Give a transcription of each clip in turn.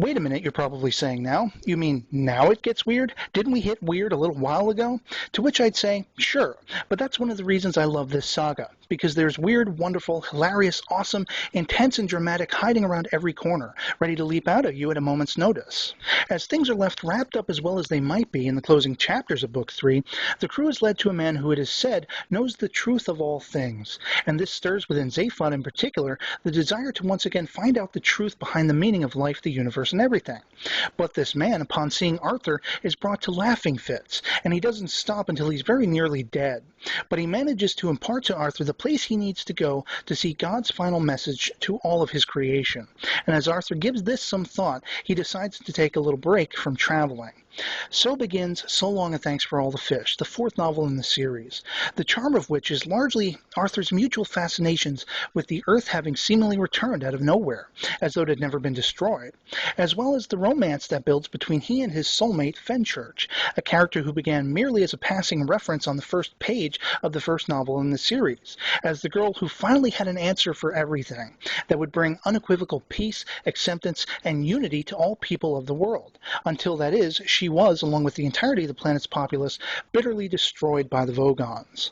Wait a minute, you're probably saying now. You mean now it gets weird? Didn't we hit weird a little while ago? To which I'd say, sure, but that's one of the reasons I love this saga, because there's weird, wonderful, hilarious, awesome, intense, and dramatic hiding around every corner, ready to leap out at you at a moment's notice. As things are left wrapped up as well as they might be in the closing chapters of Book 3, the crew is led to a man who it is said knows the truth of all things, and this stirs within Zaphod in particular the desire to once again find out the truth behind the meaning of life, the universe, and everything. But this man, upon seeing Arthur, is brought to laughing fits, and he doesn't stop until he's very nearly dead. But he manages to impart to Arthur the place he needs to go to see God's final message to all of his creation. And as Arthur gives this some thought, he decides to take a little break from traveling. So begins So Long and Thanks for All the Fish, the fourth novel in the series, the charm of which is largely Arthur's mutual fascinations with the Earth having seemingly returned out of nowhere, as though it had never been destroyed, as well as the romance that builds between he and his soulmate Fenchurch, a character who began merely as a passing reference on the first page of the first novel in the series, as the girl who finally had an answer for everything that would bring unequivocal peace, acceptance, and unity to all people of the world, until, that is, she was, along with the entirety of the planet's populace, bitterly destroyed by the Vogons.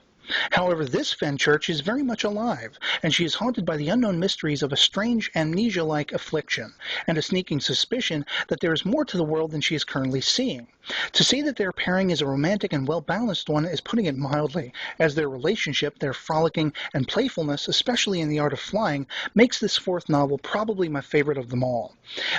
However, this Fenchurch is very much alive, and she is haunted by the unknown mysteries of a strange amnesia-like affliction, and a sneaking suspicion that there is more to the world than she is currently seeing. To say that their pairing is a romantic and well-balanced one is putting it mildly, as their relationship, their frolicking, and playfulness, especially in the art of flying, makes this fourth novel probably my favorite of them all.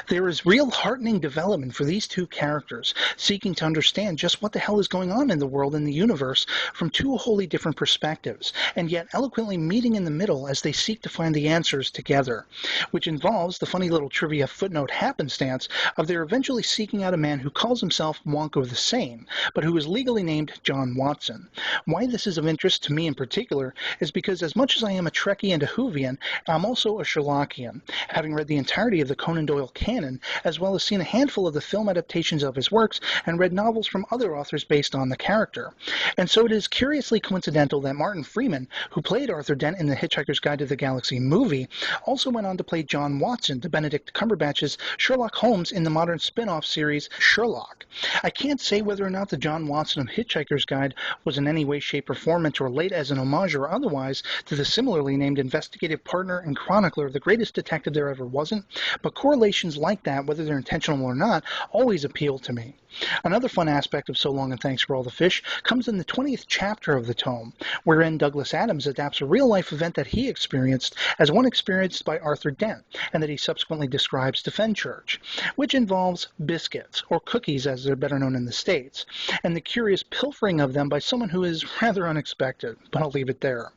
There is real heartening development for these two characters, seeking to understand just what the hell is going on in the world and the universe from two wholly different perspectives, and yet eloquently meeting in the middle as they seek to find the answers together, which involves the funny little trivia footnote happenstance of their eventually seeking out a man who calls himself Wonko the Sane, but who is legally named John Watson. Why this is of interest to me in particular is because as much as I am a Trekkie and a Whovian, I'm also a Sherlockian, having read the entirety of the Conan Doyle canon, as well as seen a handful of the film adaptations of his works and read novels from other authors based on the character. And so it is curiously coincidental that Martin Freeman, who played Arthur Dent in the Hitchhiker's Guide to the Galaxy movie, also went on to play John Watson, to Benedict Cumberbatch's Sherlock Holmes in the modern spin-off series Sherlock. I can't say whether or not the John Watson of Hitchhiker's Guide was in any way, shape, or form meant to relate as an homage or otherwise to the similarly named investigative partner and chronicler of the greatest detective there ever wasn't, but correlations like that, whether they're intentional or not, always appeal to me. Another fun aspect of So Long and Thanks for All the Fish comes in the 20th chapter of the tome, wherein Douglas Adams adapts a real-life event that he experienced as one experienced by Arthur Dent, and that he subsequently describes to Fenchurch, which involves biscuits, or cookies as they're better known in the States, and the curious pilfering of them by someone who is rather unexpected, but I'll leave it there.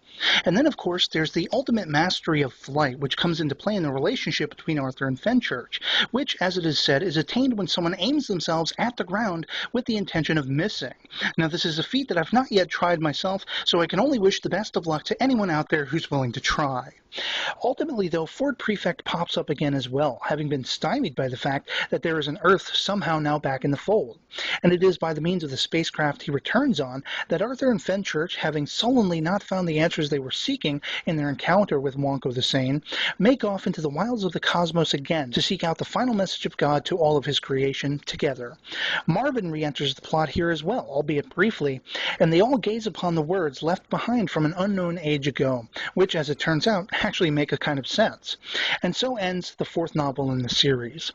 And then, of course, there's the ultimate mastery of flight, which comes into play in the relationship between Arthur and Fenchurch, which, as it is said, is attained when someone aims themselves at the ground with the intention of missing. Now, this is a feat that I've not yet tried myself, so I can only wish the best of luck to anyone out there who's willing to try. Ultimately, though, Ford Prefect pops up again as well, having been stymied by the fact that there is an Earth somehow now back in the fold. And it is by the means of the spacecraft he returns on that Arthur and Fenchurch, having sullenly not found the answers they were seeking in their encounter with Wonko the Sane, make off into the wilds of the cosmos again to seek out the final message of God to all of his creation together. Marvin re-enters the plot here as well, albeit briefly, and they all gaze upon the words left behind from an unknown age ago, which, as it turns out, actually make a kind of sense. And so ends the fourth novel in the series.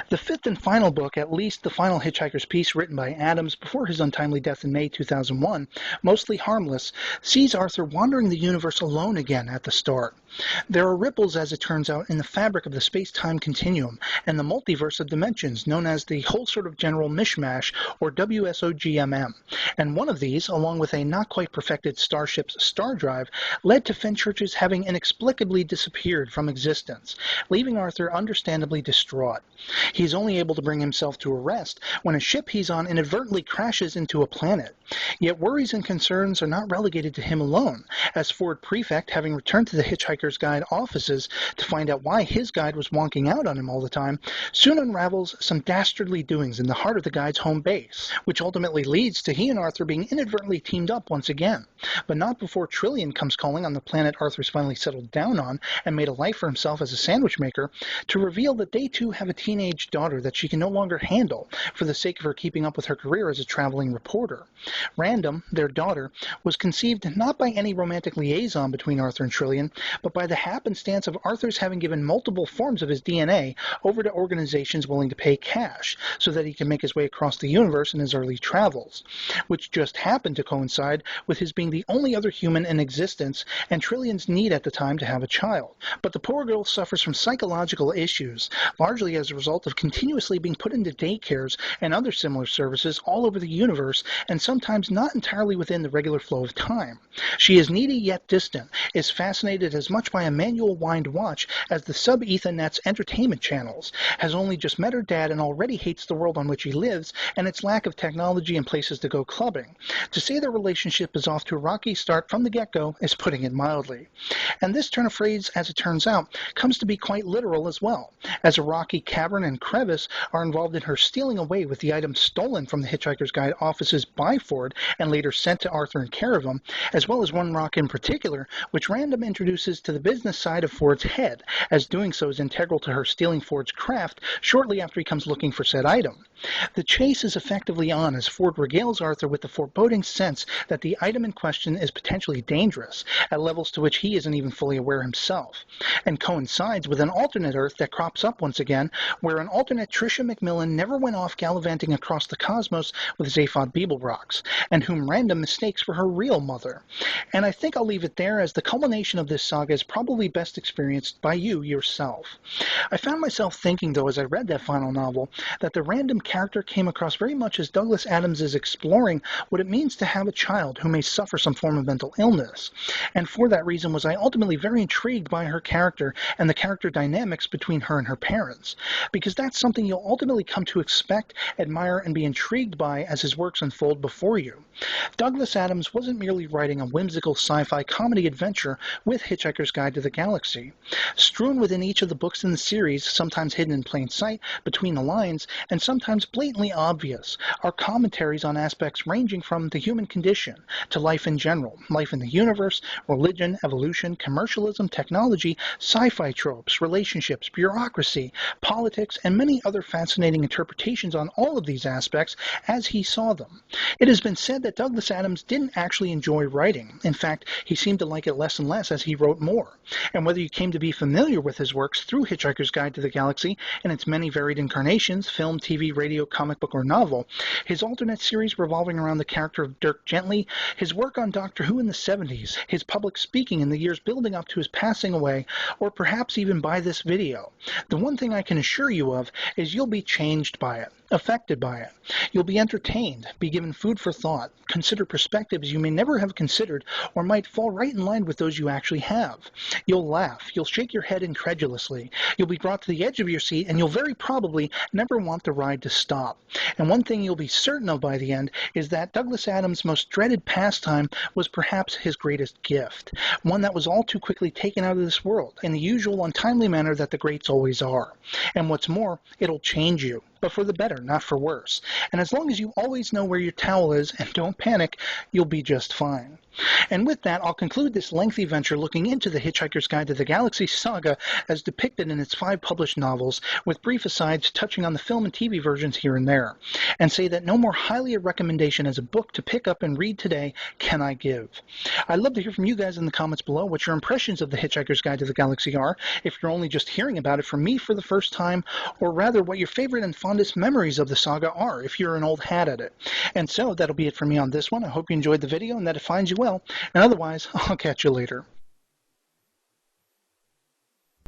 The fifth and final book, at least the final Hitchhiker's piece written by Adams before his untimely death in May 2001, Mostly Harmless, sees Arthur wandering the universe alone again at the start. There are ripples, as it turns out, in the fabric of the space-time continuum and the multiverse of dimensions known as the Whole Sort of General Mishmash, or WSOGMM. And one of these, along with a not-quite-perfected starship's star drive, led to Fenchurch's having inexplicably disappeared from existence, leaving Arthur understandably distraught. He is only able to bring himself to a rest when a ship he's on inadvertently crashes into a planet. Yet worries and concerns are not relegated to him alone, as Ford Prefect, having returned to the Hitchhiker's Hitchhiker's Guide offices to find out why his guide was wonking out on him all the time, soon unravels some dastardly doings in the heart of the guide's home base, which ultimately leads to he and Arthur being inadvertently teamed up once again, but not before Trillian comes calling on the planet Arthur's finally settled down on and made a life for himself as a sandwich maker, to reveal that they too have a teenage daughter that she can no longer handle for the sake of her keeping up with her career as a traveling reporter. Random, their daughter, was conceived not by any romantic liaison between Arthur and Trillian, but by the happenstance of Arthur's having given multiple forms of his DNA over to organizations willing to pay cash so that he can make his way across the universe in his early travels, which just happened to coincide with his being the only other human in existence and Trillian's need at the time to have a child. But the poor girl suffers from psychological issues, largely as a result of continuously being put into daycares and other similar services all over the universe, and sometimes not entirely within the regular flow of time. She is needy yet distant, is fascinated as much by a manual wind watch as the sub-Ethernet's entertainment channels, has only just met her dad and already hates the world on which he lives and its lack of technology and places to go clubbing. To say their relationship is off to a rocky start from the get-go is putting it mildly. And this turn of phrase, as it turns out, comes to be quite literal as well, as a rocky cavern and crevice are involved in her stealing away with the items stolen from the Hitchhiker's Guide offices by Ford and later sent to Arthur in care of him, as well as one rock in particular, which Random introduces to the business side of Ford's head, as doing so is integral to her stealing Ford's craft shortly after he comes looking for said item. The chase is effectively on as Ford regales Arthur with the foreboding sense that the item in question is potentially dangerous, at levels to which he isn't even fully aware himself, and coincides with an alternate Earth that crops up once again, where an alternate Tricia McMillan never went off gallivanting across the cosmos with Zaphod Beeblebrox, and whom Random mistakes for her real mother. And I think I'll leave it there, as the culmination of this saga is probably best experienced by you yourself. I found myself thinking, though, as I read that final novel, that the Random character came across very much as Douglas Adams is exploring what it means to have a child who may suffer some form of mental illness, and for that reason was I ultimately very intrigued by her character and the character dynamics between her and her parents, because that's something you'll ultimately come to expect, admire, and be intrigued by as his works unfold before you. Douglas Adams wasn't merely writing a whimsical sci-fi comedy adventure with Hitchhiker's Guide to the Galaxy. Strewn within each of the books in the series, sometimes hidden in plain sight between the lines, and sometimes blatantly obvious, are commentaries on aspects ranging from the human condition to life in general, life in the universe, religion, evolution, commercialism, technology, sci-fi tropes, relationships, bureaucracy, politics, and many other fascinating interpretations on all of these aspects as he saw them. It has been said that Douglas Adams didn't actually enjoy writing. In fact, he seemed to like it less and less as he wrote more. And whether you came to be familiar with his works through Hitchhiker's Guide to the Galaxy and its many varied incarnations, film, TV, radio, comic book, or novel, his alternate series revolving around the character of Dirk Gently, his work on Doctor Who in the 70s, his public speaking in the years building up to his passing away, or perhaps even by this video, the one thing I can assure you of is you'll be changed by it, affected by it. You'll be entertained, be given food for thought, consider perspectives you may never have considered or might fall right in line with those you actually have. You'll laugh, you'll shake your head incredulously, you'll be brought to the edge of your seat, and you'll very probably never want the ride to stop. And one thing you'll be certain of by the end is that Douglas Adams' most dreaded pastime was perhaps his greatest gift, one that was all too quickly taken out of this world in the usual untimely manner that the greats always are. And what's more, it'll change you, but for the better, not for worse. And as long as you always know where your towel is and don't panic, you'll be just fine. And with that, I'll conclude this lengthy venture looking into the Hitchhiker's Guide to the Galaxy saga as depicted in its 5 published novels, with brief asides touching on the film and TV versions here and there, and say that no more highly a recommendation as a book to pick up and read today can I give. I'd love to hear from you guys in the comments below what your impressions of the Hitchhiker's Guide to the Galaxy are, if you're only just hearing about it from me for the first time, or rather what your favorite and fondest memories of the saga are, if you're an old hat at it. And so that'll be it for me on this one. I hope you enjoyed the video and that it finds you well, and otherwise, I'll catch you later.